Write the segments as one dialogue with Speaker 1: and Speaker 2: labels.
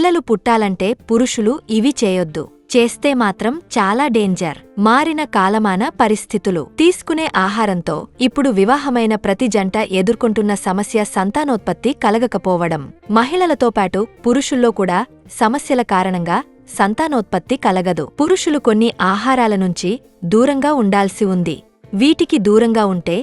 Speaker 1: పిల్లలు పుట్టాలంటే పురుషులు ఇవి చేయొద్దు. చేస్తే మాత్రం చాలా డేంజర్. మారిన కాలమాన పరిస్థితులు. తీసుకునే ఆహారంతో ఇప్పుడు వివాహమైన ప్రతి జంట ఎదుర్కొంటున్న సమస్య సంతానోత్పత్తి కలగకపోవడం. మహిళలతో పాటు పురుషుల్లో కూడా సమస్యల కారణంగా సంతానోత్పత్తి కలగదు. పురుషులు కొన్ని ఆహారాల నుంచి దూరంగా ఉండాల్సి ఉంది. వీటికి దూరంగా ఉంటే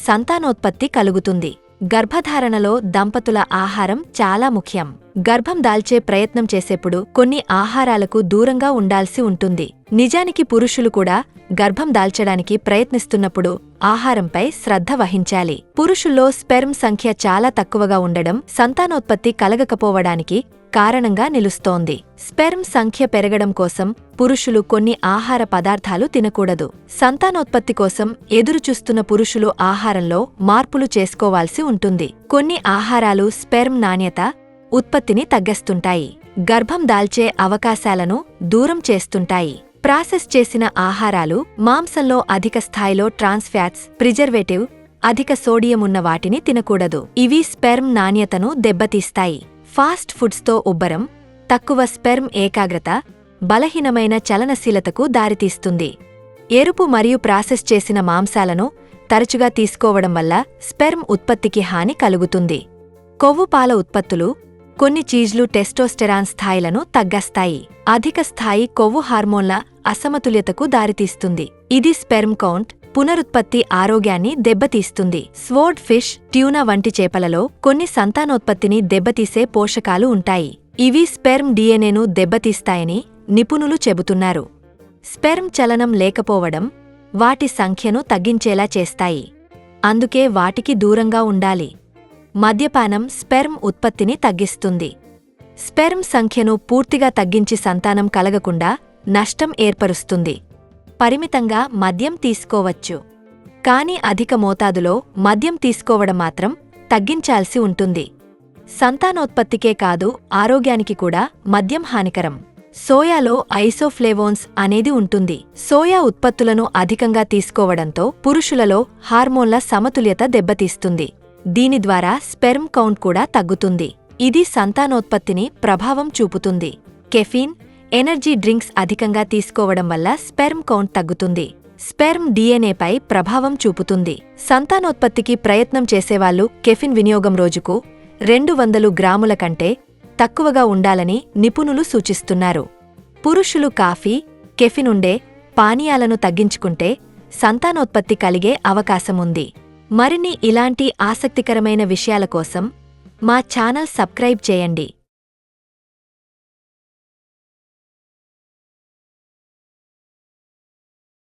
Speaker 1: సంతానోత్పత్తి కలుగుతుంది. గర్భధారణలో దంపతుల ఆహారం చాలా ముఖ్యం. గర్భం దాల్చే ప్రయత్నం చేసేప్పుడు కొన్ని ఆహారాలకు దూరంగా ఉండాల్సి ఉంటుంది. నిజానికి పురుషులు కూడా గర్భం దాల్చడానికి ప్రయత్నిస్తున్నప్పుడు ఆహారంపై శ్రద్ధ వహించాలి. పురుషుల్లో స్పెర్మ్ సంఖ్య చాలా తక్కువగా ఉండడం సంతానోత్పత్తి కలగకపోవడానికి కారణంగా నిలుస్తోంది. స్పెర్మ్ సంఖ్య పెరగడం కోసం పురుషులు కొన్ని ఆహార పదార్థాలు తినకూడదు. సంతానోత్పత్తి కోసం ఎదురుచూస్తున్న పురుషులు ఆహారంలో మార్పులు చేసుకోవాల్సి ఉంటుంది. కొన్ని ఆహారాలు స్పెర్మ్ నాణ్యత, ఉత్పత్తిని తగ్గిస్తుంటాయి. గర్భం దాల్చే అవకాశాలను దూరం చేస్తుంటాయి. ప్రాసెస్ చేసిన ఆహారాలు, మాంసంలో అధిక స్థాయిలో ట్రాన్స్ ఫ్యాట్స్, ప్రిజర్వేటివ్, అధిక సోడియం ఉన్న వాటిని తినకూడదు. ఇవి స్పెర్మ్ నాణ్యతను దెబ్బతీస్తాయి. ఫాస్ట్ ఫుడ్స్తో ఉబ్బరం, తక్కువ స్పెర్మ్ ఏకాగ్రత, బలహీనమైన చలనశీలతకు దారితీస్తుంది. ఎరుపు మరియు ప్రాసెస్ చేసిన మాంసాలను తరచుగా తీసుకోవడం వల్ల స్పెర్మ్ ఉత్పత్తికి హాని కలుగుతుంది. కొవ్వు పాల ఉత్పత్తులు, కొన్ని చీజ్లు టెస్టోస్టెరాన్ స్థాయిలను తగ్గిస్తాయి. అధిక స్థాయి కొవ్వు హార్మోన్ల అసమతుల్యతకు దారితీస్తుంది. ఇది స్పెర్మ్ కౌంట్, పునరుత్పత్తి ఆరోగ్యాన్ని దెబ్బతీస్తుంది. స్వోర్డ్ ఫిష్, ట్యూనా వంటి చేపలలో కొన్ని సంతానోత్పత్తిని దెబ్బతీసే పోషకాలు ఉంటాయి. ఇవి స్పెర్మ్ డిఎన్ఏను దెబ్బతీస్తాయని నిపుణులు చెబుతున్నారు. స్పెర్మ్ చలనం లేకపోవడం వాటి సంఖ్యను తగ్గించేలా చేస్తాయి. అందుకే వాటికి దూరంగా ఉండాలి. మద్యపానం స్పెర్మ్ ఉత్పత్తిని తగ్గిస్తుంది. స్పెర్మ్ సంఖ్యను పూర్తిగా తగ్గించి సంతానం కలగకుండా నష్టం ఏర్పరుస్తుంది. పరిమితంగా మద్యం తీసుకోవచ్చు. కాని అధిక మోతాదులో మద్యం తీసుకోవడం మాత్రం తగ్గించాల్సి ఉంటుంది. సంతానోత్పత్తికే కాదు, ఆరోగ్యానికి కూడా మద్యం హానికరం. సోయాలో ఐసోఫ్లేవోన్స్ అనేది ఉంటుంది. సోయా ఉత్పత్తులను అధికంగా తీసుకోవడంతో పురుషులలో హార్మోన్ల సమతుల్యత దెబ్బతీస్తుంది. దీని ద్వారా స్పెర్మ్ కౌంట్ కూడా తగ్గుతుంది. ఇది సంతానోత్పత్తిని ప్రభావం చూపుతుంది. కెఫీన్, ఎనర్జీ డ్రింక్స్ అధికంగా తీసుకోవడం వల్ల స్పెర్మ్ కౌంట్ తగ్గుతుంది. స్పెర్మ్ డిఎన్ఏపై ప్రభావం చూపుతుంది. సంతానోత్పత్తికి ప్రయత్నం చేసేవాళ్లు కెఫిన్ వినియోగం రోజుకు 200 గ్రాముల కంటే తక్కువగా ఉండాలని నిపుణులు సూచిస్తున్నారు. పురుషులు కాఫీ, కెఫిన్ ఉండే పానీయాలను తగ్గించుకుంటే సంతానోత్పత్తి కలిగే అవకాశముంది. మరిన్ని ఇలాంటి ఆసక్తికరమైన విషయాల కోసం మా ఛానల్ సబ్స్క్రైబ్ చేయండి.